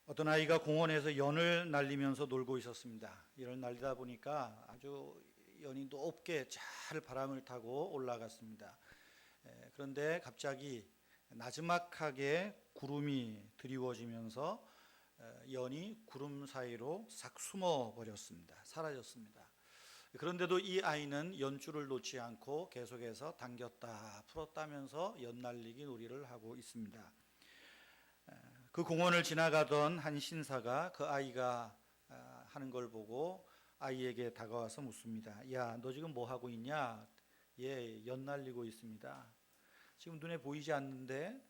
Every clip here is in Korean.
어떤 아이가 공원에서 연을 날리면서 놀고 있었습니다. 연을 날리다 보니까 아주 연이 높게 잘 바람을 타고 올라갔습니다. 그런데 갑자기 나지막하게 구름이 드리워지면서 연이 구름 사이로 싹 숨어 버렸습니다. 사라졌습니다. 그런데도 이 아이는 연줄을 놓지 않고 계속해서 당겼다 풀었다면서 연 날리기 놀이를 하고 있습니다. 그 공원을 지나가던 한 신사가 그 아이가 하는 걸 보고 아이에게 다가와서 묻습니다. 야, 너 지금 뭐 하고 있냐? 예, 연 날리고 있습니다. 지금 눈에 보이지 않는데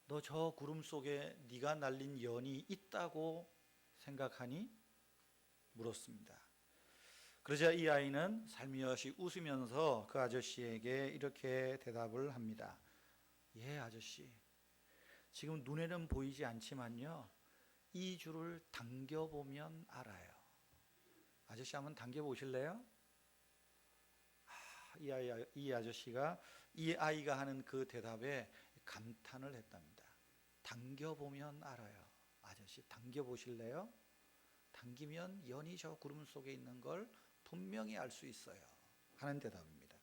너 저 구름 속에 네가 날린 연이 있다고 생각하니? 물었습니다. 그러자 이 아이는 살며시 웃으면서 그 아저씨에게 이렇게 대답을 합니다. 예, 아저씨. 지금 눈에는 보이지 않지만요, 이 줄을 당겨보면 알아요. 아저씨 한번 당겨보실래요? 이 아저씨가 이 아이가 하는 그 대답에 감탄을 했답니다. 당겨보면 알아요. 아저씨 당겨보실래요? 당기면 연이 저 구름 속에 있는 걸 분명히 알 수 있어요 하는 대답입니다.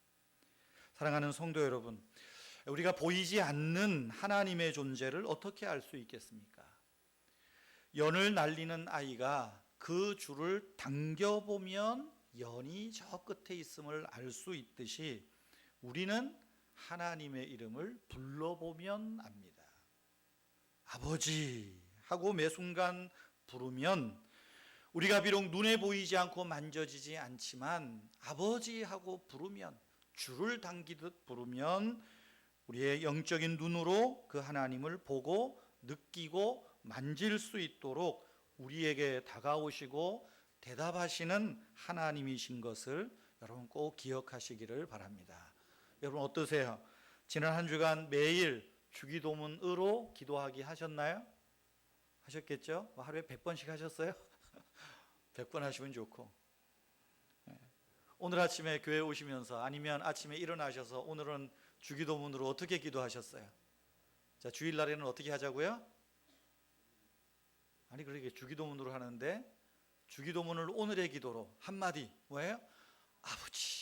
사랑하는 성도 여러분, 우리가 보이지 않는 하나님의 존재를 어떻게 알 수 있겠습니까? 연을 날리는 아이가 그 줄을 당겨보면 연이 저 끝에 있음을 알 수 있듯이 우리는 하나님의 이름을 불러보면 압니다. 아버지 하고 매 순간 부르면 우리가 비록 눈에 보이지 않고 만져지지 않지만 아버지 하고 부르면, 줄을 당기듯 부르면 우리의 영적인 눈으로 그 하나님을 보고 느끼고 만질 수 있도록 우리에게 다가오시고 대답하시는 하나님이신 것을 여러분 꼭 기억하시기를 바랍니다. 여러분 어떠세요? 지난 한 주간 매일 주기도문으로 기도하기 하셨나요? 하셨겠죠? 하루에 100번씩 하셨어요? 100번 하시면 좋고, 오늘 아침에 교회 오시면서 아니면 아침에 일어나셔서 오늘은 주기도문으로 어떻게 기도하셨어요? 자, 주일날에는 어떻게 하자고요? 아니, 그렇게 주기도문으로 하는데 주기도문을 오늘의 기도로 한마디, 뭐예요? 아버지.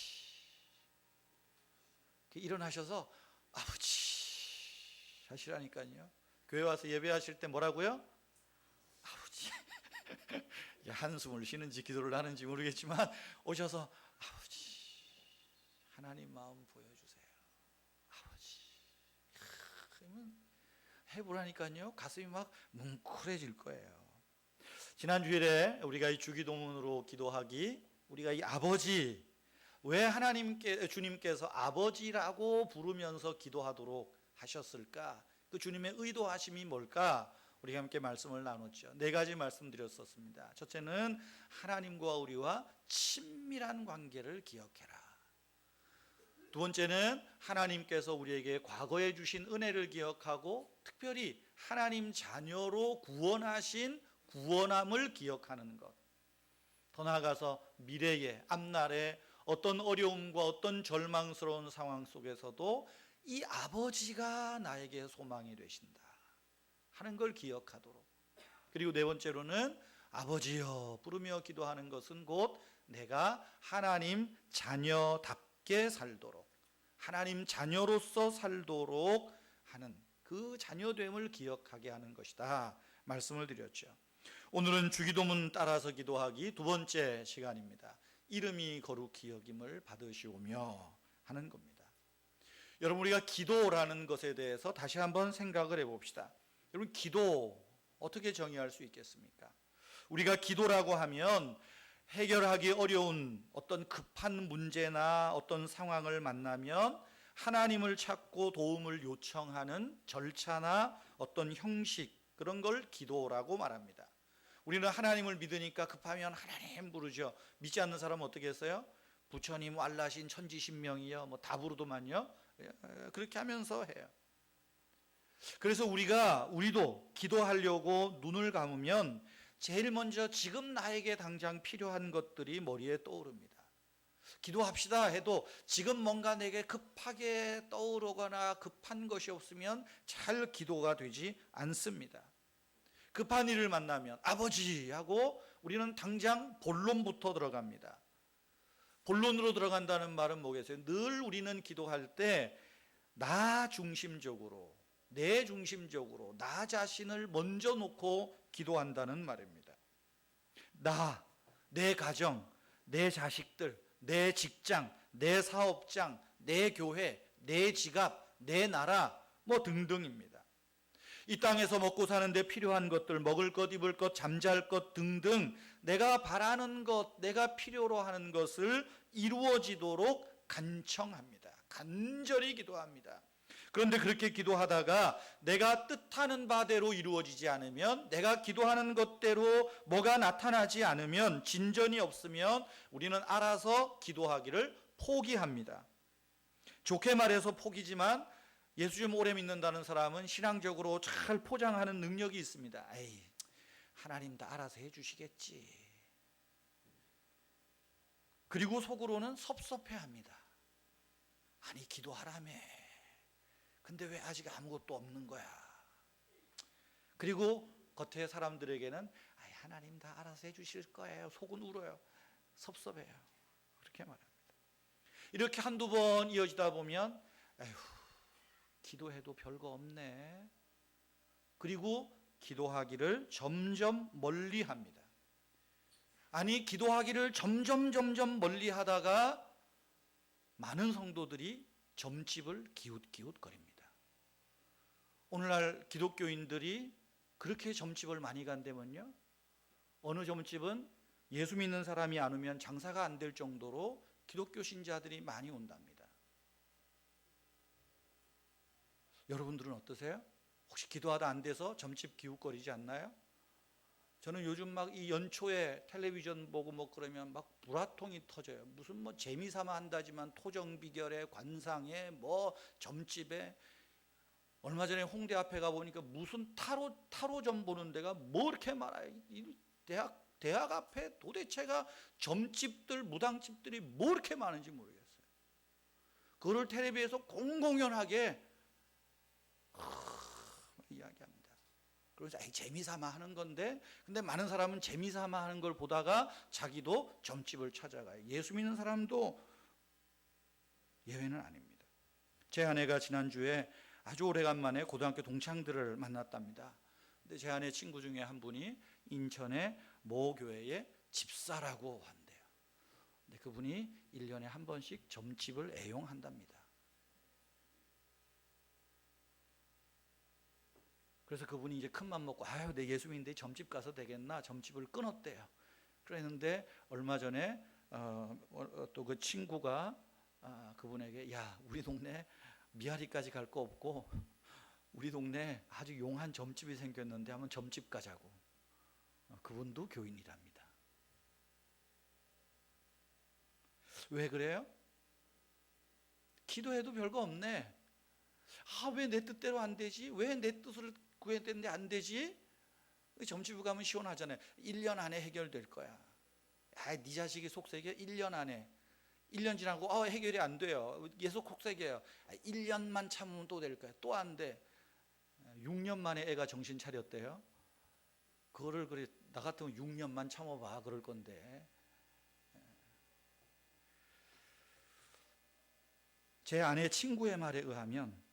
일어나셔서 아버지 하시라니까요. 교회 와서 예배하실 때 뭐라고요? 아버지. 한숨을 쉬는지 기도를 하는지 모르겠지만 오셔서 아버지, 하나님 마음 보여주세요. 아버지. 그러면 해보라니까요. 가슴이 막 뭉클해질 거예요. 지난 주일에 우리가 이 주기도문으로 기도하기, 우리가 이 아버지, 왜 주님께서 아버지라고 부르면서 기도하도록 하셨을까? 그 주님의 의도하심이 뭘까? 우리가 함께 말씀을 나눴죠. 4가지 말씀드렸었습니다. 첫째는 하나님과 우리와 친밀한 관계를 기억해라. 두 번째는 하나님께서 우리에게 과거에 주신 은혜를 기억하고 특별히 하나님 자녀로 구원하신 구원함을 기억하는 것. 더 나아가서 미래의 앞날에 어떤 어려움과 어떤 절망스러운 상황 속에서도 이 아버지가 나에게 소망이 되신다 하는 걸 기억하도록. 그리고 4번째로는 아버지여 부르며 기도하는 것은 곧 내가 하나님 자녀답게 살도록, 하나님 자녀로서 살도록 하는 그 자녀됨을 기억하게 하는 것이다 말씀을 드렸죠. 오늘은 주기도문 따라서 기도하기 2번째 시간입니다. 이름이 거룩히 여김을 받으시오며 하는 겁니다. 여러분, 우리가 기도라는 것에 대해서 다시 한번 생각을 해봅시다. 여러분, 기도 어떻게 정의할 수 있겠습니까? 우리가 기도라고 하면 해결하기 어려운 어떤 급한 문제나 어떤 상황을 만나면 하나님을 찾고 도움을 요청하는 절차나 어떤 형식, 그런 걸 기도라고 말합니다. 우리는 하나님을 믿으니까 급하면 하나님 부르죠. 믿지 않는 사람은 어떻게 했어요? 부처님, 왈라신, 천지신명이요, 뭐 다 부르더만요. 그렇게 하면서 해요. 그래서 우리도 기도하려고 눈을 감으면 제일 먼저 지금 나에게 당장 필요한 것들이 머리에 떠오릅니다. 기도합시다 해도 지금 뭔가 내게 급하게 떠오르거나 급한 것이 없으면 잘 기도가 되지 않습니다. 급한 일을 만나면 아버지 하고 우리는 당장 본론부터 들어갑니다. 본론으로 들어간다는 말은 뭐겠어요? 늘 우리는 기도할 때 나 중심적으로, 내 중심적으로, 나 자신을 먼저 놓고 기도한다는 말입니다. 나, 내 가정, 내 자식들, 내 직장, 내 사업장, 내 교회, 내 지갑, 내 나라 뭐 등등입니다. 이 땅에서 먹고 사는데 필요한 것들, 먹을 것, 입을 것, 잠잘 것 등등 내가 바라는 것, 내가 필요로 하는 것을 이루어지도록 간청합니다. 간절히 기도합니다. 그런데 그렇게 기도하다가 내가 뜻하는 바대로 이루어지지 않으면, 내가 기도하는 것대로 뭐가 나타나지 않으면, 진전이 없으면 우리는 알아서 기도하기를 포기합니다. 좋게 말해서 포기지만 예수 좀 오래 믿는다는 사람은 신앙적으로 잘 포장하는 능력이 있습니다. 에이, 하나님 다 알아서 해주시겠지. 그리고 속으로는 섭섭해합니다. 아니 기도하라며. 근데 왜 아직 아무것도 없는 거야. 그리고 겉에 사람들에게는 하나님 다 알아서 해주실 거예요. 속은 울어요. 섭섭해요. 그렇게 말합니다. 이렇게 한두 번 이어지다 보면 에휴, 기도해도 별거 없네. 그리고 기도하기를 점점 멀리 합니다. 아니 기도하기를 점점 멀리 하다가 많은 성도들이 점집을 기웃기웃거립니다. 오늘날 기독교인들이 그렇게 점집을 많이 간다면요, 어느 점집은 예수 믿는 사람이 안 오면 장사가 안 될 정도로 기독교 신자들이 많이 온답니다. 여러분들은 어떠세요? 혹시 기도하다 안 돼서 점집 기웃거리지 않나요? 저는 요즘 막 이 연초에 텔레비전 보고 뭐 그러면 막 불화통이 터져요. 무슨 뭐 재미삼아 한다지만 토정비결에 관상에 뭐 점집에, 얼마 전에 홍대 앞에 가보니까 무슨 타로점 보는 데가 뭐 이렇게 많아요. 이 대학 앞에 도대체가 점집들, 무당집들이 뭐 이렇게 많은지 모르겠어요. 그거를 텔레비에서 공공연하게 이야기합니다. 그래서 재미삼아 하는 건데, 근데 많은 사람은 재미삼아 하는 걸 보다가 자기도 점집을 찾아가요. 예수 믿는 사람도 예외는 아닙니다. 제 아내가 지난주에 아주 오래간만에 고등학교 동창들을 만났답니다. 근데 제 아내 친구 중에 한 분이 인천의 모 교회의 집사라고 한대요. 근데 그분이 1년에 한 번씩 점집을 애용한답니다. 그래서 그분이 이제 큰맘 먹고 내 예수 믿는데 점집 가서 되겠나, 점집을 끊었대요. 그랬는데 얼마 전에 또 그 친구가 그분에게 우리 동네 미아리까지 갈 거 없고 우리 동네 아주 용한 점집이 생겼는데 한번 점집 가자고. 그분도 교인이랍니다. 왜 그래요? 기도해도 별거 없네. 왜 내 뜻대로 안 되지? 왜 내 뜻을 구했는데 안 되지? 점집에 가면 시원하잖아요. 1년 안에 해결될 거야. 네 자식이 속색이야? 1년 안에. 1년 지나고 해결이 안 돼요. 계속 속색이에요. 1년만 참으면 또 될 거야. 또 안 돼. 6년 만에 애가 정신 차렸대요. 그거를 그래 나 같으면 6년만 참아봐 그럴 건데. 제 아내 친구의 말에 의하면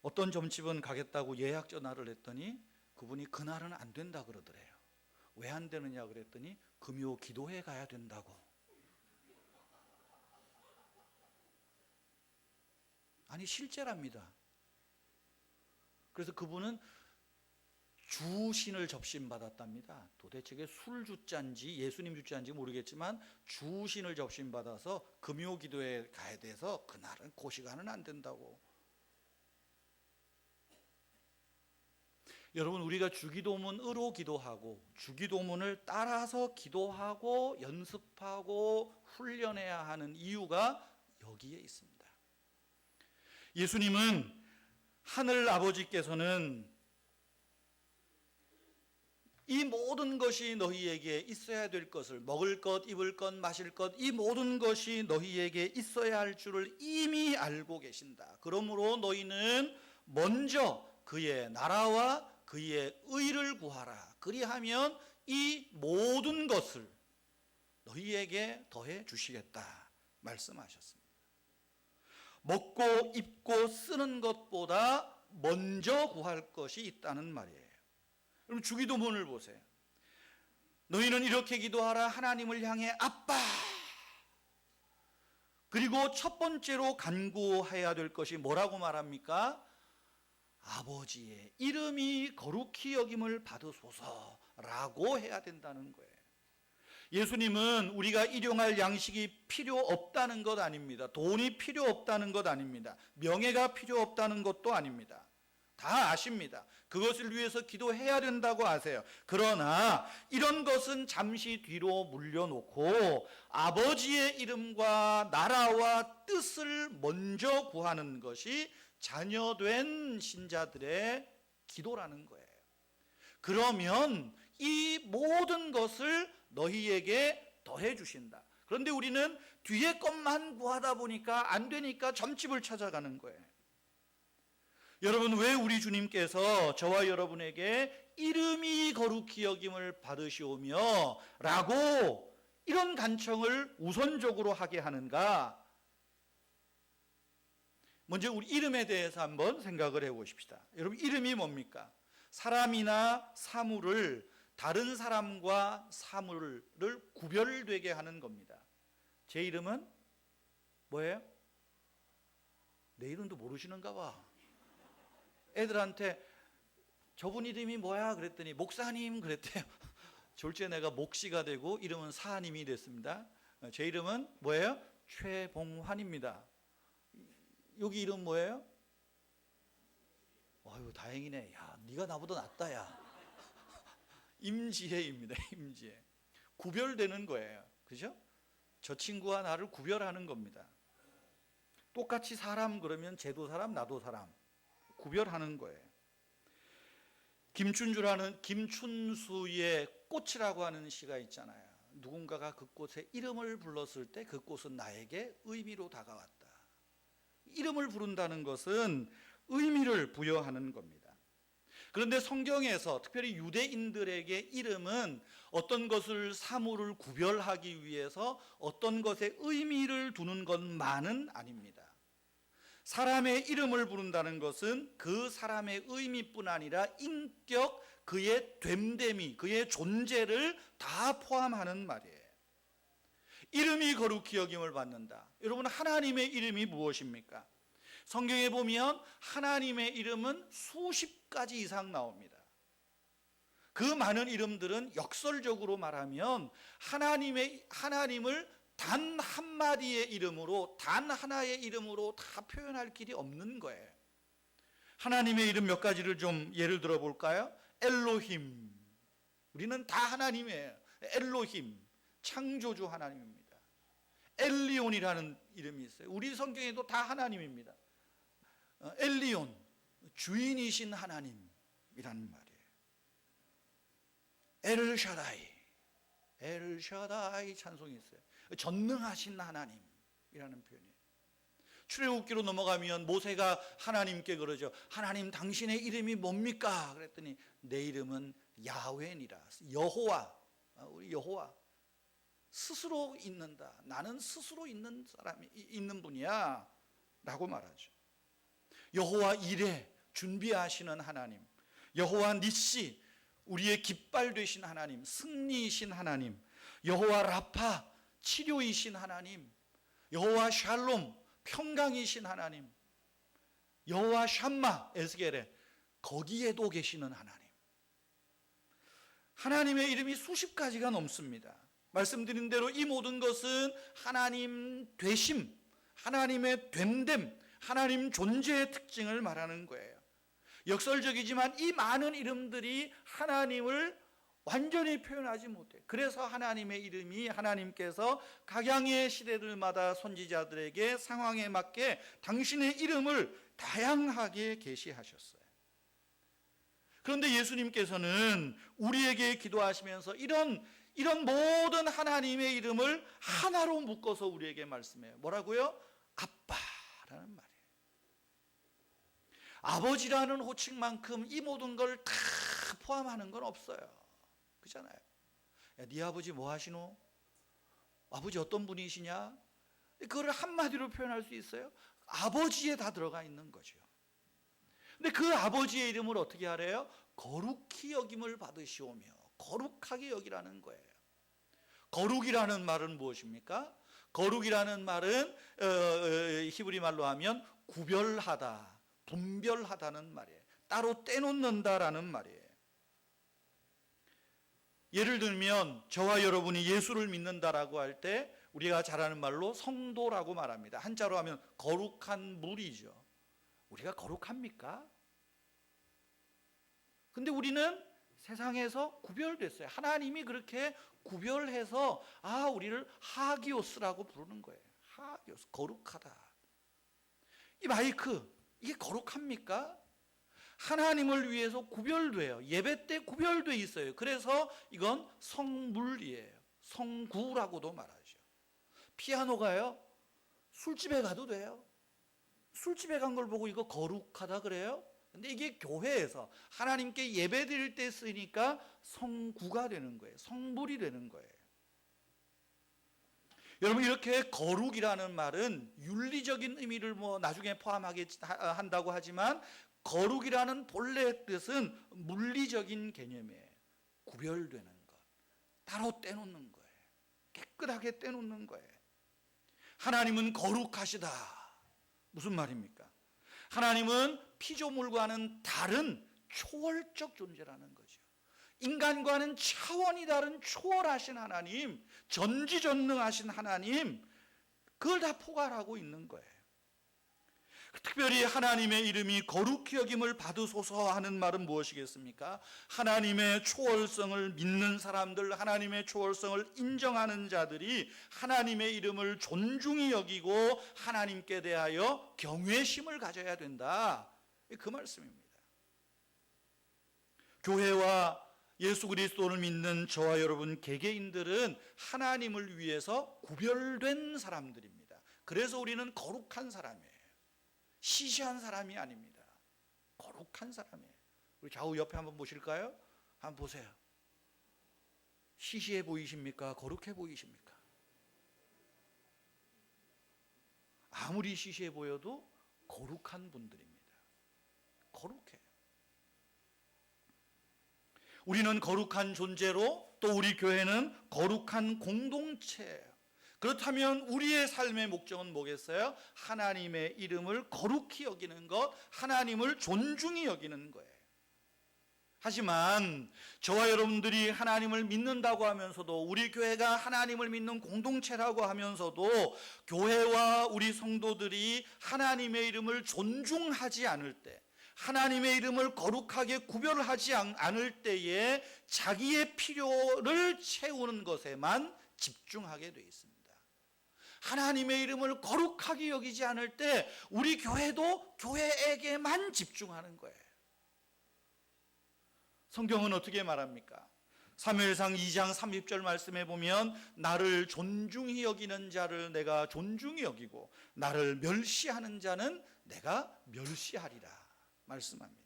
어떤 점집은 가겠다고 예약 전화를 했더니 그분이 그날은 안 된다 그러더래요. 왜 안 되느냐 그랬더니 금요 기도회 가야 된다고. 아니 실제랍니다. 그래서 그분은 주신을 접신받았답니다. 도대체 그게 술주자인지 예수님 주자인지 모르겠지만 주신을 접신받아서 금요 기도회 가야 돼서 그날은 그 시간은 안 된다고. 여러분, 우리가 주기도문으로 기도하고 주기도문을 따라서 기도하고 연습하고 훈련해야 하는 이유가 여기에 있습니다. 예수님은 하늘 아버지께서는 이 모든 것이 너희에게 있어야 될 것을, 먹을 것, 입을 것, 마실 것, 이 모든 것이 너희에게 있어야 할 줄을 이미 알고 계신다. 그러므로 너희는 먼저 그의 나라와 그의 의를 구하라. 그리하면 이 모든 것을 너희에게 더해 주시겠다 말씀하셨습니다. 먹고 입고 쓰는 것보다 먼저 구할 것이 있다는 말이에요. 그럼 주기도문을 보세요. 너희는 이렇게 기도하라. 하나님을 향해 아빠. 그리고 첫 번째로 간구해야 될 것이 뭐라고 말합니까? 아버지의 이름이 거룩히 여김을 받으소서라고 해야 된다는 거예요. 예수님은 우리가 일용할 양식이 필요 없다는 것 아닙니다. 돈이 필요 없다는 것 아닙니다. 명예가 필요 없다는 것도 아닙니다. 다 아십니다. 그것을 위해서 기도해야 된다고 아세요. 그러나 이런 것은 잠시 뒤로 물려놓고 아버지의 이름과 나라와 뜻을 먼저 구하는 것이 자녀된 신자들의 기도라는 거예요. 그러면 이 모든 것을 너희에게 더해 주신다. 그런데 우리는 뒤에 것만 구하다 보니까 안 되니까 점집을 찾아가는 거예요. 여러분, 왜 우리 주님께서 저와 여러분에게 이름이 거룩히 여김을 받으시오며 라고 이런 간청을 우선적으로 하게 하는가? 먼저 우리 이름에 대해서 한번 생각을 해보십시다. 여러분, 이름이 뭡니까? 사람이나 사물을, 다른 사람과 사물을 구별되게 하는 겁니다. 제 이름은 뭐예요? 내 이름도 모르시는가 봐. 애들한테 저분 이름이 뭐야? 그랬더니 목사님 그랬대요. 졸지에 내가 목시가 되고 이름은 사님이 됐습니다. 제 이름은 뭐예요? 최봉환입니다. 여기 이름 뭐예요? 아유, 다행이네. 야, 네가 나보다 낫다, 야. 임지혜입니다. 임지혜. 구별되는 거예요. 그죠? 저 친구와 나를 구별하는 겁니다. 똑같이 사람 그러면 쟤도 사람, 나도 사람. 구별하는 거예요. 김춘수의 꽃이라고 하는 시가 있잖아요. 누군가가 그 꽃의 이름을 불렀을 때 그 꽃은 나에게 의미로 다가왔다. 이름을 부른다는 것은 의미를 부여하는 겁니다. 그런데 성경에서 특별히 유대인들에게 이름은 어떤 것을 사물을 구별하기 위해서 어떤 것에 의미를 두는 것만은 아닙니다. 사람의 이름을 부른다는 것은 그 사람의 의미뿐 아니라 인격, 그의 됨됨이, 그의 존재를 다 포함하는 말이에요. 이름이 거룩히 여김을 받는다. 여러분, 하나님의 이름이 무엇입니까? 성경에 보면 하나님의 이름은 수십 가지 이상 나옵니다. 그 많은 이름들은 역설적으로 말하면 하나님을 단 한마디의 이름으로, 단 하나의 이름으로 다 표현할 길이 없는 거예요. 하나님의 이름 몇 가지를 좀 예를 들어 볼까요? 엘로힘. 우리는 다 하나님이에요. 엘로힘. 창조주 하나님입니다. 엘리온이라는 이름이 있어요. 우리 성경에도 다 하나님입니다. 엘리온. 주인이신 하나님이라는 말이에요. 엘샤다이. 엘샤다이 찬송이 있어요. 전능하신 하나님이라는 표현이에요. 출애굽기로 넘어가면 모세가 하나님께 그러죠. 하나님, 당신의 이름이 뭡니까? 그랬더니 내 이름은 야훼니라. 여호와. 우리 여호와. 스스로 있는다. 나는 스스로 있는 사람이 있는 분이야 라고 말하죠. 여호와 이레, 준비하시는 하나님. 여호와 니시, 우리의 깃발 되신 하나님, 승리이신 하나님. 여호와 라파, 치료이신 하나님. 여호와 샬롬, 평강이신 하나님. 여호와 샴마, 에스겔에 거기에도 계시는 하나님. 하나님의 이름이 수십 가지가 넘습니다. 말씀드린 대로 이 모든 것은 하나님 되심, 하나님의 됨됨, 하나님 존재의 특징을 말하는 거예요. 역설적이지만 이 많은 이름들이 하나님을 완전히 표현하지 못해요. 그래서 하나님의 이름이 하나님께서 각양의 시대들마다 선지자들에게 상황에 맞게 당신의 이름을 다양하게 계시하셨어요. 그런데 예수님께서는 우리에게 기도하시면서 이런 모든 하나님의 이름을 하나로 묶어서 우리에게 말씀해요. 뭐라고요? 아빠라는 말이에요. 아버지라는 호칭만큼 이 모든 걸 다 포함하는 건 없어요. 그렇잖아요. 야, 네 아버지 뭐 하시노? 아버지 어떤 분이시냐? 그걸 한마디로 표현할 수 있어요? 아버지에 다 들어가 있는 거죠. 근데 그 아버지의 이름을 어떻게 하래요? 거룩히 여김을 받으시오며, 거룩하게 여기라는 거예요. 거룩이라는 말은 무엇입니까? 거룩이라는 말은 히브리 말로 하면 구별하다, 분별하다는 말이에요. 따로 떼놓는다라는 말이에요. 예를 들면 저와 여러분이 예수를 믿는다라고 할 때 우리가 잘 아는 말로 성도라고 말합니다. 한자로 하면 거룩한 물이죠. 우리가 거룩합니까? 근데 우리는 세상에서 구별됐어요. 하나님이 그렇게 구별해서 우리를 하기오스라고 부르는 거예요. 하기오스, 거룩하다. 이 마이크, 이게 거룩합니까? 하나님을 위해서 구별돼요. 예배 때 구별돼 있어요. 그래서 이건 성물이에요. 성구라고도 말하죠. 피아노가요, 술집에 가도 돼요. 술집에 간 걸 보고 이거 거룩하다 그래요? 근데 이게 교회에서 하나님께 예배 드릴 때 쓰니까 성구가 되는 거예요. 성물이 되는 거예요. 여러분, 이렇게 거룩이라는 말은 윤리적인 의미를 나중에 포함하게 한다고 하지만 거룩이라는 본래 뜻은 물리적인 개념이에요. 구별되는 것, 따로 떼놓는 거예요. 깨끗하게 떼놓는 거예요. 하나님은 거룩하시다. 무슨 말입니까? 하나님은 피조물과는 다른 초월적 존재라는 거죠. 인간과는 차원이 다른 초월하신 하나님, 전지전능하신 하나님, 그걸 다 포괄하고 있는 거예요. 특별히 하나님의 이름이 거룩히 여김을 받으소서 하는 말은 무엇이겠습니까? 하나님의 초월성을 믿는 사람들, 하나님의 초월성을 인정하는 자들이 하나님의 이름을 존중히 여기고 하나님께 대하여 경외심을 가져야 된다. 그 말씀입니다. 교회와 예수 그리스도를 믿는 저와 여러분 개개인들은 하나님을 위해서 구별된 사람들입니다. 그래서 우리는 거룩한 사람이에요. 시시한 사람이 아닙니다. 거룩한 사람이에요. 우리 좌우 옆에 한번 보실까요? 한번 보세요. 시시해 보이십니까? 거룩해 보이십니까? 아무리 시시해 보여도 거룩한 분들입니다. 거룩해요. 우리는 거룩한 존재로, 또 우리 교회는 거룩한 공동체예요. 그렇다면 우리의 삶의 목적은 뭐겠어요? 하나님의 이름을 거룩히 여기는 것, 하나님을 존중히 여기는 거예요. 하지만 저와 여러분들이 하나님을 믿는다고 하면서도, 우리 교회가 하나님을 믿는 공동체라고 하면서도 교회와 우리 성도들이 하나님의 이름을 존중하지 않을 때, 하나님의 이름을 거룩하게 구별하지 않을 때에 자기의 필요를 채우는 것에만 집중하게 돼 있습니다. 하나님의 이름을 거룩하게 여기지 않을 때 우리 교회도 교회에게만 집중하는 거예요. 성경은 어떻게 말합니까? 사무엘상 2장 30절 말씀에 보면 나를 존중히 여기는 자를 내가 존중히 여기고 나를 멸시하는 자는 내가 멸시하리라 말씀합니다.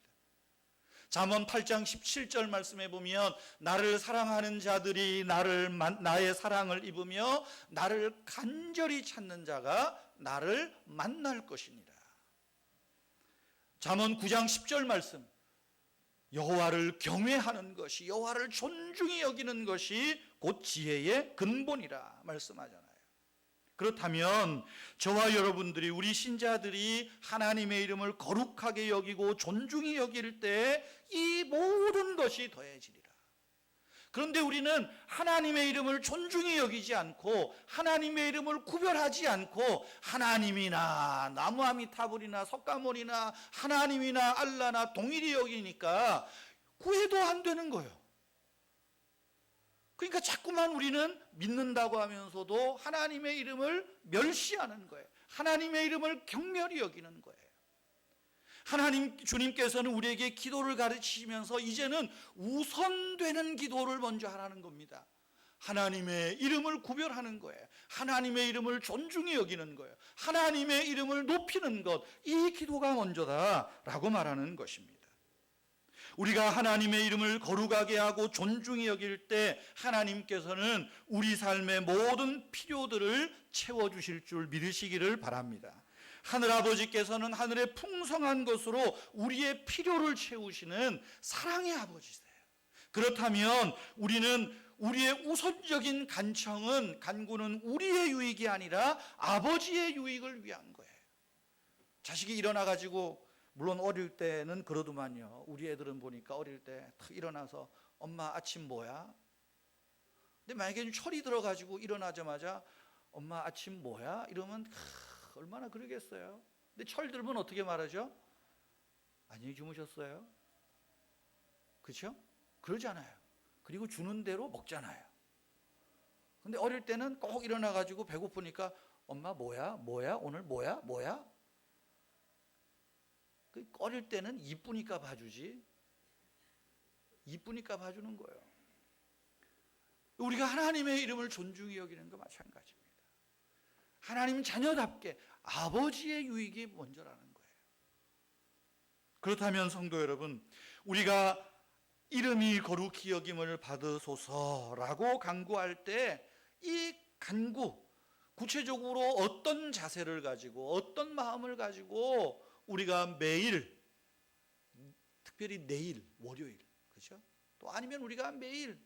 잠언 8장 17절 말씀에 보면 나를 사랑하는 자들이 나의 사랑을 입으며 나를 간절히 찾는 자가 나를 만날 것이니라. 잠언 9장 10절 말씀, 여호와를 경외하는 것이, 여호와를 존중히 여기는 것이 곧 지혜의 근본이라 말씀하잖아요. 그렇다면 저와 여러분들이, 우리 신자들이 하나님의 이름을 거룩하게 여기고 존중히 여길 때 이 모든 것이 더해지리라. 그런데 우리는 하나님의 이름을 존중히 여기지 않고 구별하지 이름을 구별하지 않고 하나님이나 나무아미타불이나 석가모니나 하나님이나 알라나 동일히 여기니까 구해도 안 되는 거예요. 그러니까 자꾸만 우리는 믿는다고 하면서도 하나님의 이름을 멸시하는 거예요. 하나님의 이름을 경멸히 여기는 거예요. 주님께서는 우리에게 기도를 가르치시면서 이제는 우선되는 기도를 먼저 하라는 겁니다. 하나님의 이름을 구별하는 거예요. 하나님의 이름을 존중히 여기는 거예요. 하나님의 이름을 높이는 것, 이 기도가 먼저다라고 말하는 것입니다. 우리가 하나님의 이름을 거룩하게 하고 존중히 여길 때 하나님께서는 우리 삶의 모든 필요들을 채워주실 줄 믿으시기를 바랍니다. 하늘아버지께서는 하늘의 풍성한 것으로 우리의 필요를 채우시는 사랑의 아버지세요. 그렇다면 우리의 우선적인 간구는 우리의 유익이 아니라 아버지의 유익을 위한 거예요. 자식이 일어나가지고, 물론 어릴 때는 그러더만요. 우리 애들은 보니까 어릴 때 탁 일어나서 엄마 아침 뭐야? 근데 만약에 철이 들어가지고 일어나자마자 엄마 아침 뭐야? 이러면 얼마나 그러겠어요. 근데 철 들면 어떻게 말하죠? 안녕히 주무셨어요? 그렇죠? 그러잖아요. 그리고 주는 대로 먹잖아요. 근데 어릴 때는 꼭 일어나가지고 배고프니까 엄마 뭐야? 오늘 뭐야? 어릴 때는 이쁘니까 봐주지, 이쁘니까 봐주는 거예요. 우리가 하나님의 이름을 존중히 여기는 거 마찬가지입니다. 하나님 자녀답게 아버지의 유익이 먼저라는 거예요. 그렇다면 성도 여러분, 우리가 이름이 거룩히 여김을 받으소서라고 간구할 때 이 간구, 구체적으로 어떤 자세를 가지고 어떤 마음을 가지고 우리가 매일, 특별히 내일, 월요일, 그렇죠? 또 아니면 우리가 매일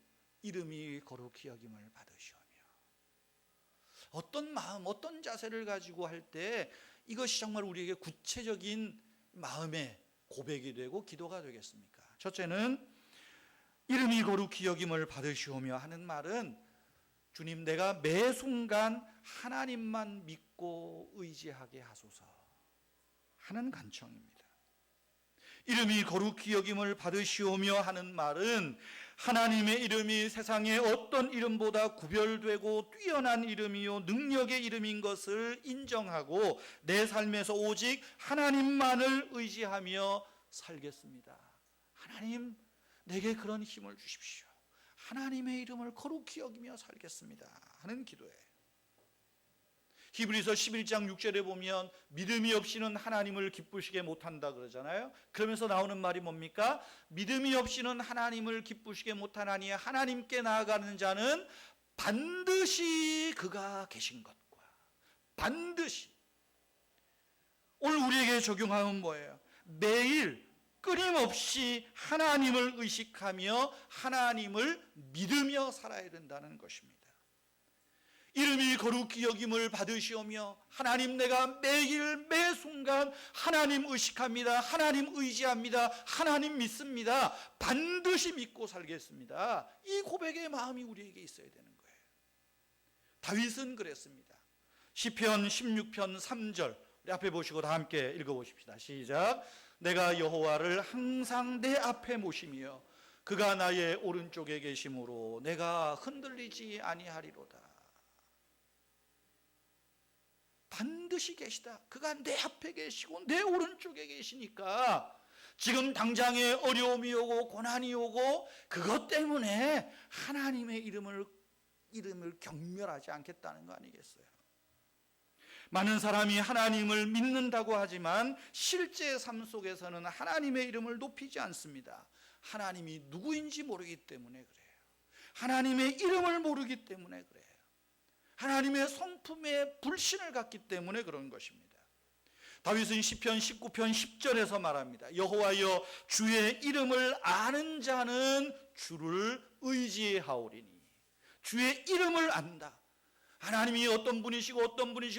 이름이 거룩히 여김을 받으시오며, 어떤 마음, 어떤 자세를 가지고 할 때 이것이 정말 우리에게 구체적인 마음의 고백이 되고 기도가 되겠습니까? 첫째는 이름이 거룩히 여김을 받으시오며 하는 말은, 주님, 내가 매 순간 하나님만 믿고 의지하게 하소서 하는 간청입니다. 이름이 거룩히 여김을 받으시오며 하는 말은 하나님의 이름이 세상의 어떤 이름보다 구별되고 뛰어난 이름이요 능력의 이름인 것을 인정하고 내 삶에서 오직 하나님만을 의지하며 살겠습니다. 하나님, 내게 그런 힘을 주십시오. 하나님의 이름을 거룩히 여기며 살겠습니다 하는 기도예요. 히브리서 11장 6절에 보면 믿음이 없이는 하나님을 기쁘시게 못한다 그러잖아요. 그러면서 나오는 말이 뭡니까? 믿음이 없이는 하나님을 기쁘시게 못하나니 하나님께 나아가는 자는 반드시 그가 계신 것과, 반드시. 오늘 우리에게 적용하면 뭐예요? 매일 끊임없이 하나님을 의식하며 하나님을 믿으며 살아야 된다는 것입니다. 이름이 거룩히 여김을 받으시오며, 하나님, 내가 매일 매 순간 하나님 의식합니다. 하나님 의지합니다. 하나님 믿습니다. 반드시 믿고 살겠습니다. 이 고백의 마음이 우리에게 있어야 되는 거예요. 다윗은 그랬습니다. 시편 16편 3절, 우리 앞에 보시고 다 함께 읽어보십시다. 시작. 내가 여호와를 항상 내 앞에 모시며 그가 나의 오른쪽에 계심으로 내가 흔들리지 아니하리로다. 반드시 계시다. 그가 내 앞에 계시고 내 오른쪽에 계시니까 지금 당장에 어려움이 오고 고난이 오고 그것 때문에 하나님의 이름을 경멸하지 않겠다는 거 아니겠어요? 많은 사람이 하나님을 믿는다고 하지만 실제 삶 속에서는 하나님의 이름을 높이지 않습니다. 하나님이 누구인지 모르기 때문에 그래요. 하나님의 이름을 모르기 때문에 그래요. 하나님의 성품에 불신을 갖기 때문에 그런 것입니다. 다윗은 시편 19편 10절에서 말합니다. 여호와여, 주의 이름을 아는 자는 주를 의지하오리니. 주의 이름을 안다. 하나님이 어떤 분이시고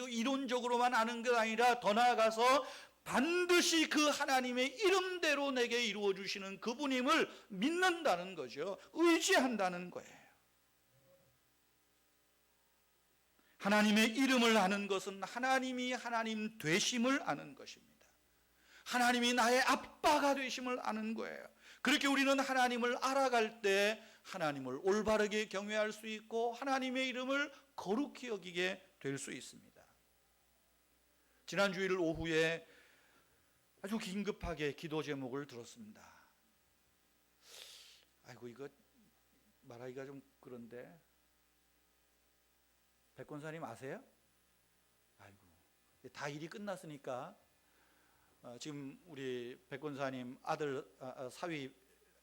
이론적으로만 아는 게 아니라 더 나아가서 반드시 그 하나님의 이름대로 내게 이루어 주시는 그분임을 믿는다는 거죠. 의지한다는 거예요. 하나님의 이름을 아는 것은 하나님이 하나님 되심을 아는 것입니다. 하나님이 나의 아빠가 되심을 아는 거예요. 그렇게 우리는 하나님을 알아갈 때 하나님을 올바르게 경외할 수 있고 하나님의 이름을 거룩히 여기게 될 수 있습니다. 지난 주일 오후에 아주 긴급하게 기도 제목을 들었습니다. 아이고, 이거 말하기가 좀 그런데 백권사님 아세요? 아이고, 다 일이 끝났으니까 지금 우리 백권사님 아들 사위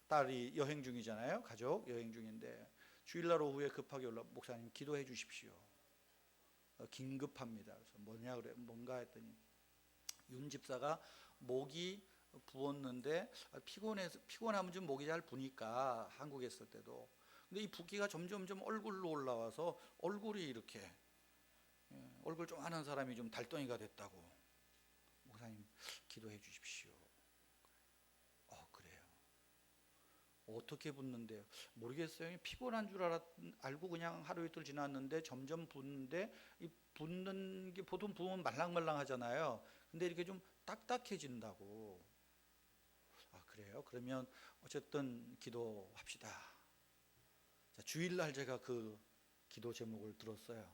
딸이 여행 중이잖아요. 가족 여행 중인데 주일날 오후에 급하게 목사님 기도해 주십시오. 긴급합니다. 그래서 뭐냐 그래 뭔가 했더니 윤 집사가 목이 부었는데 피곤하면 좀 목이 잘 부니까 한국에 있을 때도. 근데 이 붓기가 점점점 얼굴로 올라와서 얼굴이 이렇게 얼굴 좀 아는 사람이 좀 달덩이가 됐다고. 목사님 기도해 주십시오. 그래요. 어떻게 붓는데요? 모르겠어요. 피곤한 줄 알고 그냥 하루 이틀 지났는데 점점 붓는데 이 붓는 게 보통 부으면 말랑말랑 하잖아요. 근데 이렇게 좀 딱딱해진다고. 그래요? 그러면 어쨌든 기도합시다. 자, 주일날 제가 그 기도 제목을 들었어요.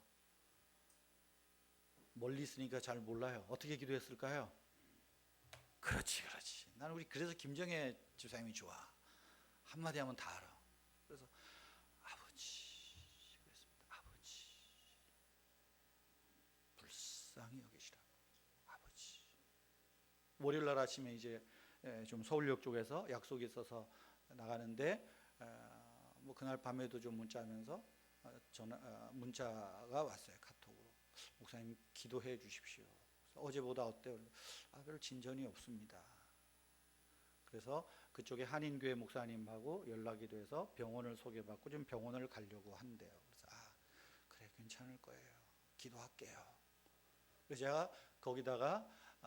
멀리 있으니까 잘 몰라요. 어떻게 기도했을까요? 그렇지. 나는 우리 그래서 김정혜 집사님이 좋아. 한마디 하면 다 알아. 그래서 아버지 그랬습니다. 아버지 불쌍히 여기시라고. 아버지. 월요일날 아침에 이제 좀 서울역 쪽에서 약속이 있어서 나가는데 뭐 그날 밤에도 좀 문자하면서 문자가 왔어요. 카톡으로. 목사님 기도해 주십시오. 어제보다 어때요? 별 진전이 없습니다. 그래서 그쪽에 한인교회 목사님하고 연락이 돼서 병원을 소개받고 좀 병원을 가려고 한대요. 그래서 그래 괜찮을 거예요. 기도할게요. 그래서 제가 거기다가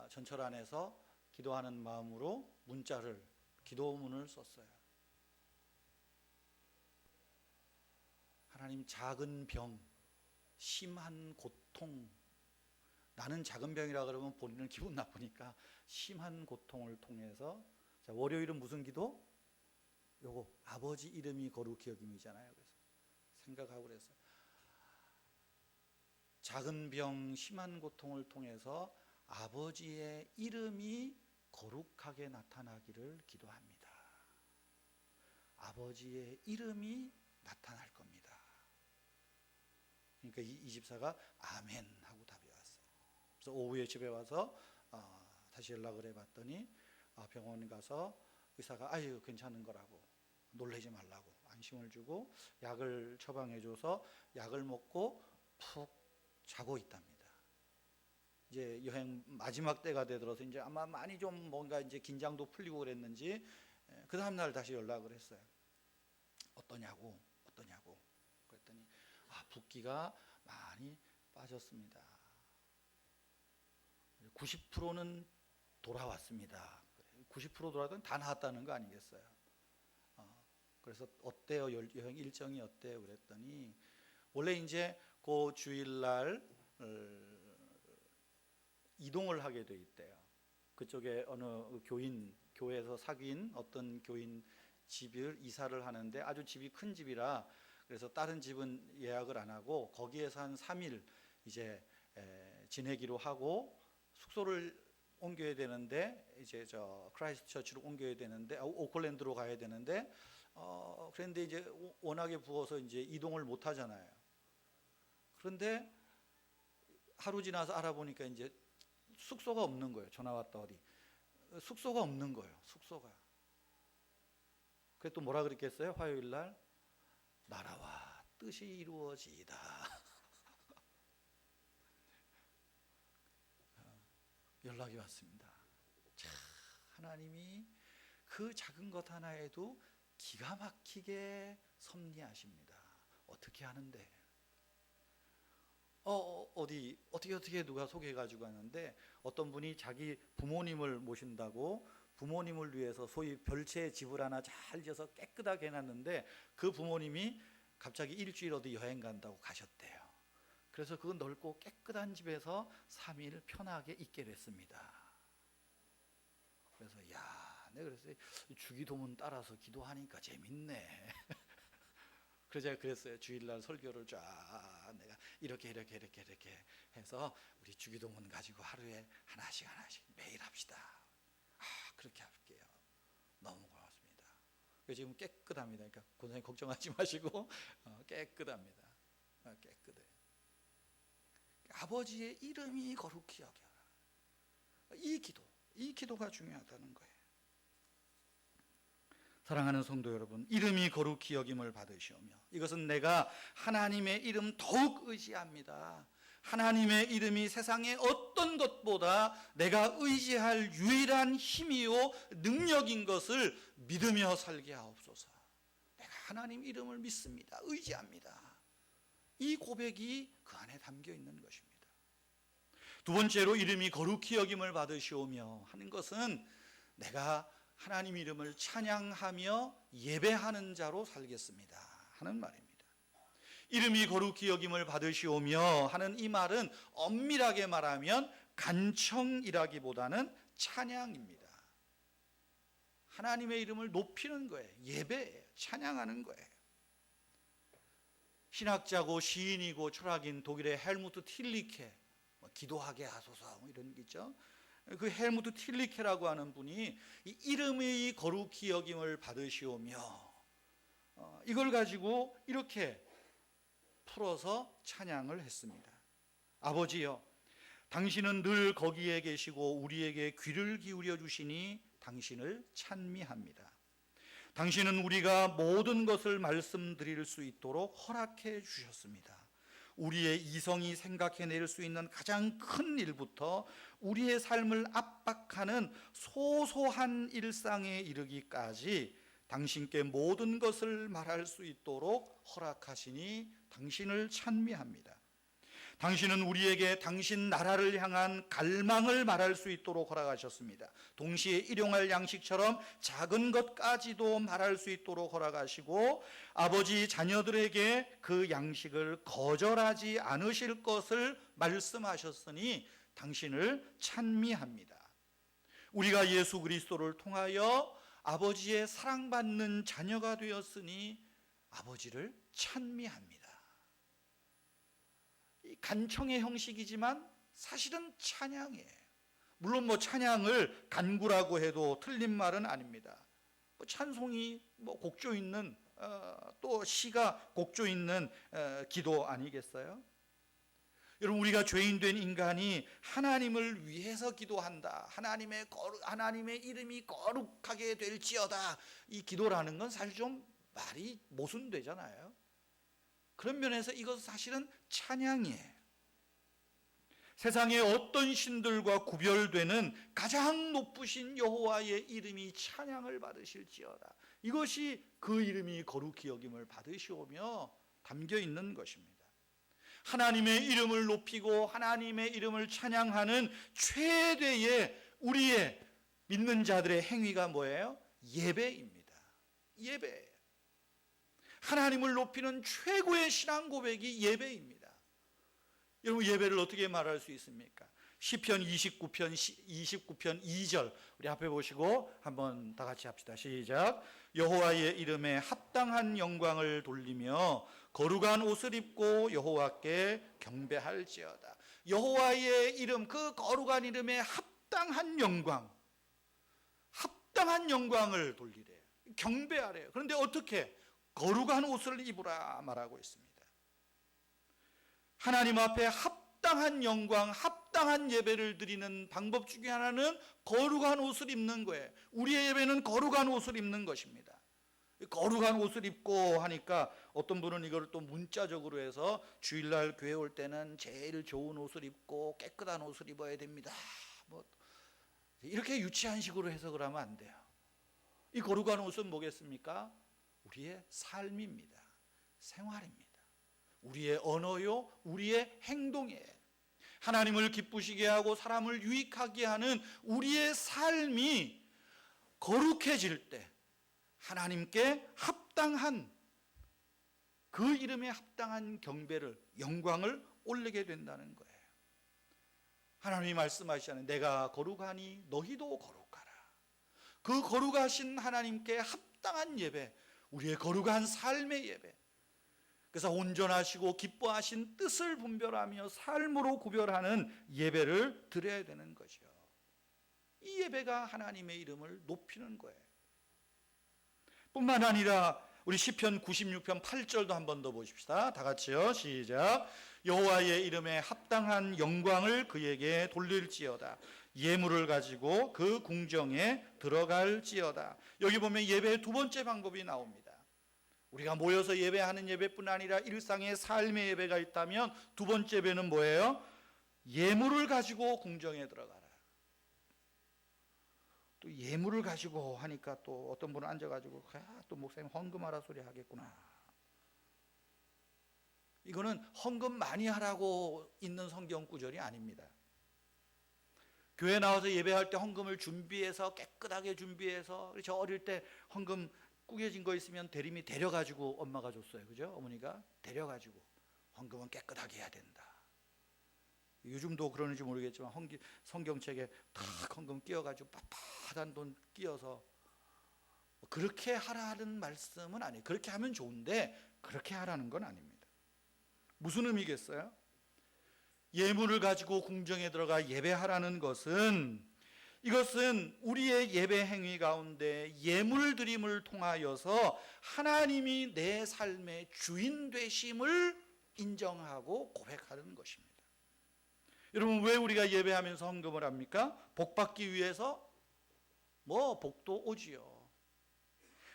전철 안에서 기도하는 마음으로 문자를 기도문을 썼어요. 하나님 작은 병, 심한 고통. 나는 작은 병이라 그러면 본인은 기분 나쁘니까 심한 고통을 통해서 자, 월요일은 무슨 기도? 요거 아버지 이름이 거룩히 여김이잖아요. 그래서 생각하고 그랬어요. 작은 병, 심한 고통을 통해서 아버지의 이름이 거룩하게 나타나기를 기도합니다. 아버지의 이름이 나타날 겁니다. 그러니까 이 집사가 아멘 하고 답이 왔어요. 그래서 오후에 집에 와서 다시 연락을 해봤더니 병원 가서 의사가 아유 괜찮은 거라고 놀라지 말라고 안심을 주고 약을 처방해줘서 약을 먹고 푹 자고 있답니다. 이제 여행 마지막 때가 되들어서 이제 아마 많이 좀 뭔가 이제 긴장도 풀리고 그랬는지 그 다음 날 다시 연락을 했어요. 어떠냐고 그랬더니 붓기가 많이 빠졌습니다. 90%는 돌아왔습니다. 90% 돌아왔더니 다 나았다는 거 아니겠어요? 그래서 어때요? 여행 일정이 어때요? 그랬더니 원래 이제 그 주일날 이동을 하게 돼 있대요. 그쪽에 어느 교회에서 사귄 어떤 교인 집을 이사를 하는데 아주 집이 큰 집이라 그래서 다른 집은 예약을 안 하고 거기에서 한 3일 이제 지내기로 하고 숙소를 옮겨야 되는데 이제 저 크라이스트 처치로 옮겨야 되는데 오클랜드로 가야 되는데 그런데 이제 워낙에 부어서 이제 이동을 못 하잖아요. 그런데 하루 지나서 알아보니까 이제 숙소가 없는 거예요. 전화 왔다 어디 숙소가 없는 거예요. 숙소가. 그래 또 뭐라 그랬겠어요? 화요일 날 나라와 뜻이 이루어지이다. 연락이 왔습니다. 참 하나님이 그 작은 것 하나에도 기가 막히게 섭리하십니다. 어떻게 하는데? 어떻게 누가 소개해가지고 하는데 어떤 분이 자기 부모님을 모신다고 부모님을 위해서 소위 별채 집을 하나 잘 지어서 깨끗하게 해놨는데 그 부모님이 갑자기 일주일 어디 여행 간다고 가셨대요. 그래서 그 넓고 깨끗한 집에서 3일 편하게 있게 됐습니다. 그래서 내가 그랬어요. 주기도문 따라서 기도하니까 재밌네. 그래서 제가 그랬어요. 주일날 설교를 쫙 내가 이렇게 해서 우리 주기도문 가지고 하루에 하나씩 매일 합시다. 그렇게 할게요. 너무 고맙습니다. 지금 깨끗합니다. 그러니까 권사님 걱정하지 마시고 깨끗합니다. 깨끗해. 아버지의 이름이 거룩히 여겨라. 이 기도가 중요하다는 거예요. 사랑하는 성도 여러분, 이름이 거룩히 여김을 받으시오며, 이것은 내가 하나님의 이름 더욱 의지합니다. 하나님의 이름이 세상의 어떤 것보다 내가 의지할 유일한 힘이요 능력인 것을 믿으며 살게 하옵소서. 내가 하나님 이름을 믿습니다. 의지합니다. 이 고백이 그 안에 담겨 있는 것입니다. 두 번째로 이름이 거룩히 여김을 받으시오며 하는 것은 내가 하나님 이름을 찬양하며 예배하는 자로 살겠습니다 하는 말입니다. 이름이 거룩히 여김을 받으시오며 하는 이 말은 엄밀하게 말하면 간청이라기보다는 찬양입니다. 하나님의 이름을 높이는 거예요. 예배예요. 찬양하는 거예요. 신학자고 시인이고 철학인 독일의 헬무트 틸리케, 기도하게 하소서 이런 게 있죠. 그 헬무트 틸리케라고 하는 분이 이 이름의 거룩히 여김을 받으시오며 이걸 가지고 이렇게 풀어서 찬양을 했습니다. 아버지여, 당신은 늘 거기에 계시고 우리에게 귀를 기울여 주시니 당신을 찬미합니다. 당신은 우리가 모든 것을 말씀드릴 수 있도록 허락해 주셨습니다. 우리의 이성이 생각해낼 수 있는 가장 큰 일부터 우리의 삶을 압박하는 소소한 일상에 이르기까지 당신께 모든 것을 말할 수 있도록 허락하시니 당신을 찬미합니다. 당신은 우리에게 당신 나라를 향한 갈망을 말할 수 있도록 허락하셨습니다. 동시에 일용할 양식처럼 작은 것까지도 말할 수 있도록 허락하시고 아버지 자녀들에게 그 양식을 거절하지 않으실 것을 말씀하셨으니 당신을 찬미합니다. 우리가 예수 그리스도를 통하여 아버지의 사랑받는 자녀가 되었으니 아버지를 찬미합니다. 간청의 형식이지만 사실은 찬양이에요. 물론 찬양을 간구라고 해도 틀린 말은 아닙니다. 찬송이 곡조 있는 또 시가 곡조 있는 기도 아니겠어요? 여러분, 우리가 죄인된 인간이 하나님을 위해서 기도한다, 하나님의 이름이 거룩하게 될지어다, 이 기도라는 건 사실 좀 말이 모순되잖아요. 그런 면에서 이것은 사실은 찬양이에요. 세상의 어떤 신들과 구별되는 가장 높으신 여호와의 이름이 찬양을 받으실지어다, 이것이 그 이름이 거룩히 여김을 받으시오며 담겨 있는 것입니다. 하나님의 이름을 높이고 하나님의 이름을 찬양하는 최대의 우리의 믿는 자들의 행위가 뭐예요? 예배입니다. 예배예요. 하나님을 높이는 최고의 신앙 고백이 예배입니다. 여러분, 예배를 어떻게 말할 수 있습니까? 시편 29편 2절 우리 앞에 보시고 한번 다 같이 합시다. 시작. 여호와의 이름에 합당한 영광을 돌리며 거룩한 옷을 입고 여호와께 경배할지어다. 여호와의 이름, 그 거룩한 이름에 합당한 영광을 돌리래요. 경배하래요. 그런데 어떻게? 거룩한 옷을 입으라 말하고 있습니다. 하나님 앞에 합당한 영광, 합당한 예배를 드리는 방법 중에 하나는 거룩한 옷을 입는 거예요. 우리의 예배는 거룩한 옷을 입는 것입니다. 거룩한 옷을 입고 하니까 어떤 분은 이걸 또 문자적으로 해서 주일날 교회 올 때는 제일 좋은 옷을 입고 깨끗한 옷을 입어야 됩니다, 이렇게 유치한 식으로 해석을 하면 안 돼요. 이 거룩한 옷은 뭐겠습니까? 우리의 삶입니다. 생활입니다. 우리의 언어요, 우리의 행동이에요. 하나님을 기쁘시게 하고 사람을 유익하게 하는 우리의 삶이 거룩해질 때 하나님께 합당한, 그 이름에 합당한 경배를, 영광을 올리게 된다는 거예요. 하나님이 말씀하시잖아요. 내가 거룩하니 너희도 거룩하라. 그 거룩하신 하나님께 합당한 예배, 우리의 거룩한 삶의 예배, 그래서 온전하시고 기뻐하신 뜻을 분별하며 삶으로 구별하는 예배를 드려야 되는 거죠. 이 예배가 하나님의 이름을 높이는 거예요. 뿐만 아니라 우리 시편 96편 8절도 한 번 더 보십시다. 다 같이요. 시작. 여호와의 이름에 합당한 영광을 그에게 돌릴지어다. 예물을 가지고 그 궁정에 들어갈지어다. 여기 보면 예배의 두 번째 방법이 나옵니다. 우리가 모여서 예배하는 예배뿐 아니라 일상의 삶의 예배가 있다면 두 번째 예배는 뭐예요? 예물을 가지고 궁정에 들어가라. 또 예물을 가지고 하니까 또 어떤 분은 앉아가지고 또 목사님 헌금하라 소리 하겠구나. 이거는 헌금 많이 하라고 있는 성경 구절이 아닙니다. 교회 나와서 예배할 때 헌금을 준비해서 깨끗하게 준비해서, 저 어릴 때 헌금 구겨진 거 있으면 대림이 데려가지고 엄마가 줬어요. 그죠? 어머니가 데려가지고 헌금은 깨끗하게 해야 된다. 요즘도 그러는지 모르겠지만 성경책에 탁 헌금 끼워가지고 빳빳한 돈 끼워서 그렇게 하라는 말씀은 아니에요. 그렇게 하면 좋은데 그렇게 하라는 건 아닙니다. 무슨 의미겠어요? 예물을 가지고 궁정에 들어가 예배하라는 것은, 이것은 우리의 예배 행위 가운데 예물 드림을 통하여서 하나님이 내 삶의 주인 되심을 인정하고 고백하는 것입니다. 여러분, 왜 우리가 예배하면서 헌금을 합니까? 복 받기 위해서? 복도 오지요.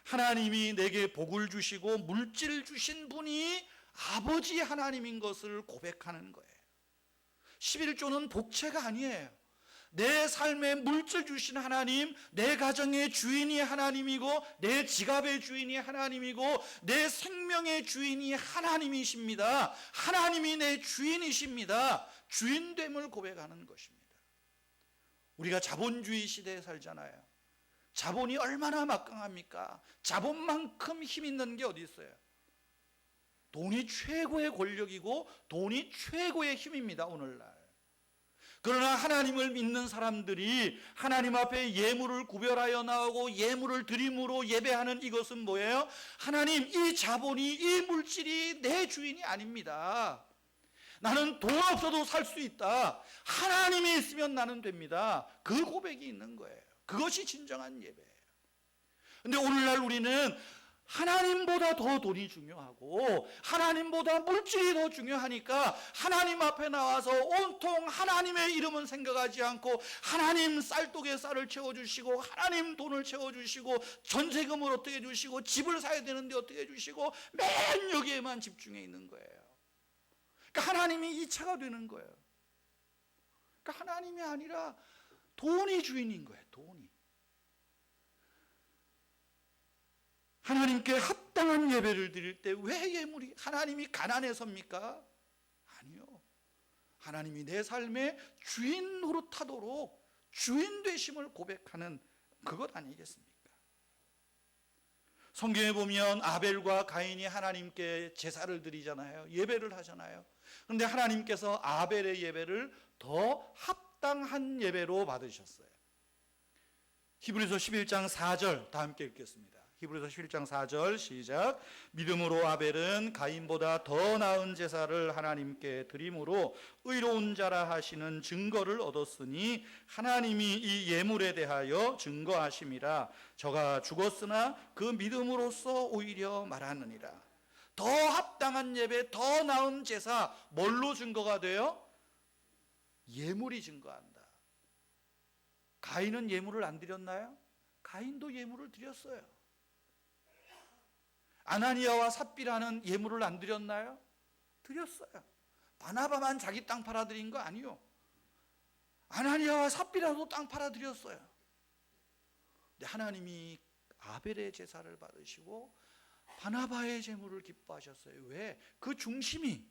하나님이 내게 복을 주시고 물질 주신 분이 아버지 하나님인 것을 고백하는 거예요. 11조는 복채가 아니에요. 내 삶에 물질 주신 하나님, 내 가정의 주인이 하나님이고, 내 지갑의 주인이 하나님이고, 내 생명의 주인이 하나님이십니다. 하나님이 내 주인이십니다. 주인됨을 고백하는 것입니다. 우리가 자본주의 시대에 살잖아요. 자본이 얼마나 막강합니까? 자본만큼 힘 있는 게 어디 있어요? 돈이 최고의 권력이고 돈이 최고의 힘입니다, 오늘날. 그러나 하나님을 믿는 사람들이 하나님 앞에 예물을 구별하여 나오고 예물을 드림으로 예배하는 이것은 뭐예요? 하나님, 이 자본이, 이 물질이 내 주인이 아닙니다. 나는 돈 없어도 살 수 있다. 하나님이 있으면 나는 됩니다. 그 고백이 있는 거예요. 그것이 진정한 예배예요. 근데 오늘날 우리는 하나님보다 더 돈이 중요하고 하나님보다 물질이 더 중요하니까 하나님 앞에 나와서 온통 하나님의 이름은 생각하지 않고, 하나님 쌀독에 쌀을 채워주시고, 하나님 돈을 채워주시고, 전세금을 어떻게 주시고, 집을 사야 되는데 어떻게 주시고, 맨 여기에만 집중해 있는 거예요. 그러니까 하나님이 2차가 되는 거예요. 그러니까 하나님이 아니라 돈이 주인인 거예요. 돈이. 하나님께 합당한 예배를 드릴 때 왜 예물이, 하나님이 가난해서입니까? 아니요. 하나님이 내 삶의 주인 노릇하도록 주인 되심을 고백하는 그것 아니겠습니까? 성경에 보면 아벨과 가인이 하나님께 제사를 드리잖아요. 예배를 하잖아요. 그런데 하나님께서 아벨의 예배를 더 합당한 예배로 받으셨어요. 히브리서 11장 4절 다 함께 읽겠습니다. 히브리서 11장 4절 시작. 믿음으로 아벨은 가인보다 더 나은 제사를 하나님께 드림으로 의로운 자라 하시는 증거를 얻었으니 하나님이 이 예물에 대하여 증거하심이라. 저가 죽었으나 그 믿음으로써 오히려 말하느니라. 더 합당한 예배, 더 나은 제사, 뭘로 증거가 돼요? 예물이 증거한다. 가인은 예물을 안 드렸나요? 가인도 예물을 드렸어요. 아나니아와 삽비라는 예물을 안 드렸나요? 드렸어요. 바나바만 자기 땅 팔아드린 거 아니요. 아나니아와 삽비라도 땅 팔아드렸어요. 근데 하나님이 아벨의 제사를 받으시고 바나바의 제물을 기뻐하셨어요. 왜? 그 중심이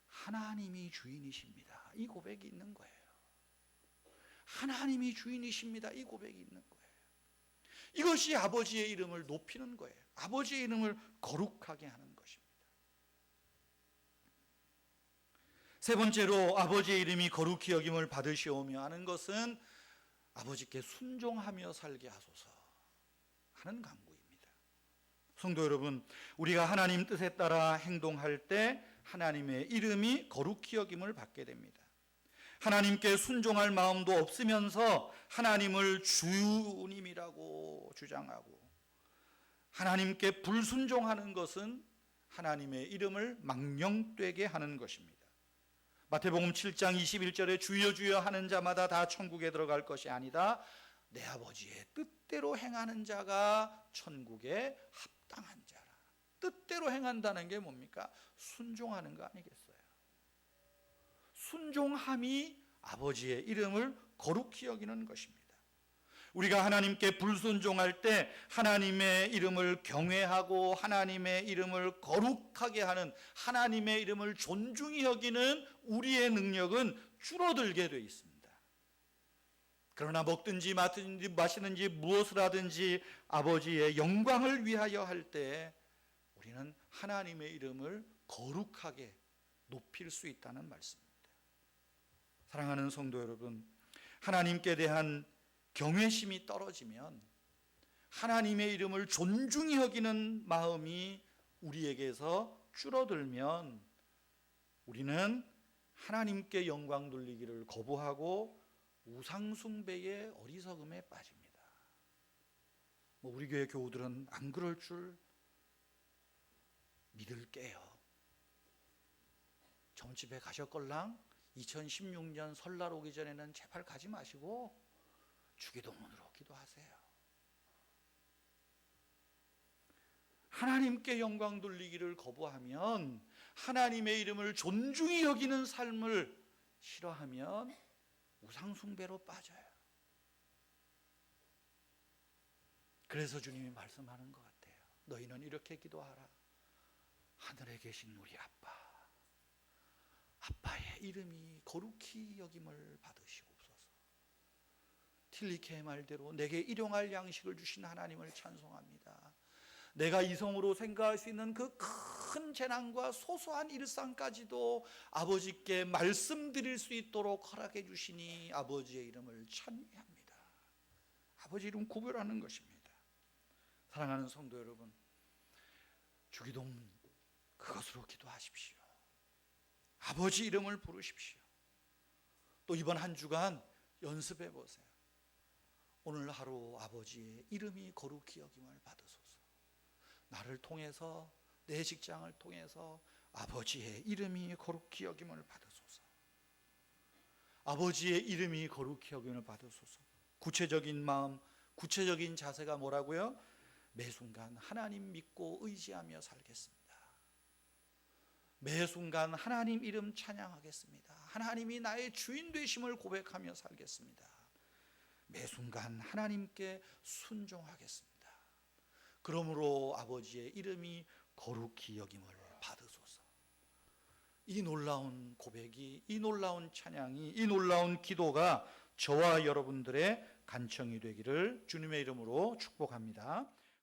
하나님이 주인이십니다. 이 고백이 있는 거예요. 하나님이 주인이십니다. 이 고백이 있는 거예요. 이것이 아버지의 이름을 높이는 거예요. 아버지의 이름을 거룩하게 하는 것입니다. 세 번째로 아버지의 이름이 거룩히 여김을 받으시오며 하는 것은 아버지께 순종하며 살게 하소서 하는 간구입니다. 성도 여러분, 우리가 하나님 뜻에 따라 행동할 때 하나님의 이름이 거룩히 여김을 받게 됩니다. 하나님께 순종할 마음도 없으면서 하나님을 주님이라고 주장하고 하나님께 불순종하는 것은 하나님의 이름을 망령되게 하는 것입니다. 마태복음 7장 21절에 주여 주여 하는 자마다 다 천국에 들어갈 것이 아니다. 내 아버지의 뜻대로 행하는 자가 천국에 합당한 자라. 뜻대로 행한다는 게 뭡니까? 순종하는 거 아니겠어요? 순종함이 아버지의 이름을 거룩히 여기는 것입니다. 우리가 하나님께 불순종할 때 하나님의 이름을 경외하고 하나님의 이름을 거룩하게 하는, 하나님의 이름을 존중히 여기는 우리의 능력은 줄어들게 되어 있습니다. 그러나 먹든지 마시든지 무엇을 하든지 아버지의 영광을 위하여 할 때 우리는 하나님의 이름을 거룩하게 높일 수 있다는 말씀입니다. 사랑하는 성도 여러분, 하나님께 대한 경외심이 떨어지면, 하나님의 이름을 존중히 여기는 마음이 우리에게서 줄어들면 우리는 하나님께 영광 돌리기를 거부하고 우상숭배의 어리석음에 빠집니다. 우리 교회 교우들은 안 그럴 줄 믿을게요. 점집에 가셨걸랑 2016년 설날 오기 전에는 제발 가지 마시고 주기도문으로 기도하세요. 하나님께 영광 돌리기를 거부하면, 하나님의 이름을 존중히 여기는 삶을 싫어하면 우상숭배로 빠져요. 그래서 주님이 말씀하는 것 같아요. 너희는 이렇게 기도하라. 하늘에 계신 우리 아빠의 이름이 거룩히 여김을 받으시옵소서. 틸리케의 말대로 내게 일용할 양식을 주신 하나님을 찬송합니다. 내가 이성으로 생각할 수 있는 그 큰 재난과 소소한 일상까지도 아버지께 말씀드릴 수 있도록 허락해 주시니 아버지의 이름을 찬미합니다. 아버지 이름 구별하는 것입니다. 사랑하는 성도 여러분, 주기도문 그것으로 기도하십시오. 아버지 이름을 부르십시오. 또 이번 한 주간 연습해 보세요. 오늘 하루 아버지의 이름이 거룩히 여김을 받으소서. 나를 통해서, 내 직장을 통해서 아버지의 이름이 거룩히 여김을 받으소서. 아버지의 이름이 거룩히 여김을 받으소서. 구체적인 마음, 구체적인 자세가 뭐라고요? 매 순간 하나님 믿고 의지하며 살겠습니다. 매 순간 하나님 이름 찬양하겠습니다. 하나님이 나의 주인 되심을 고백하며 살겠습니다. 매 순간 하나님께 순종하겠습니다. 그러므로 아버지의 이름이 거룩히 여김을 받으소서. 이 놀라운 고백이, 이 놀라운 찬양이, 이 놀라운 기도가 저와 여러분들의 간청이 되기를 주님의 이름으로 축복합니다.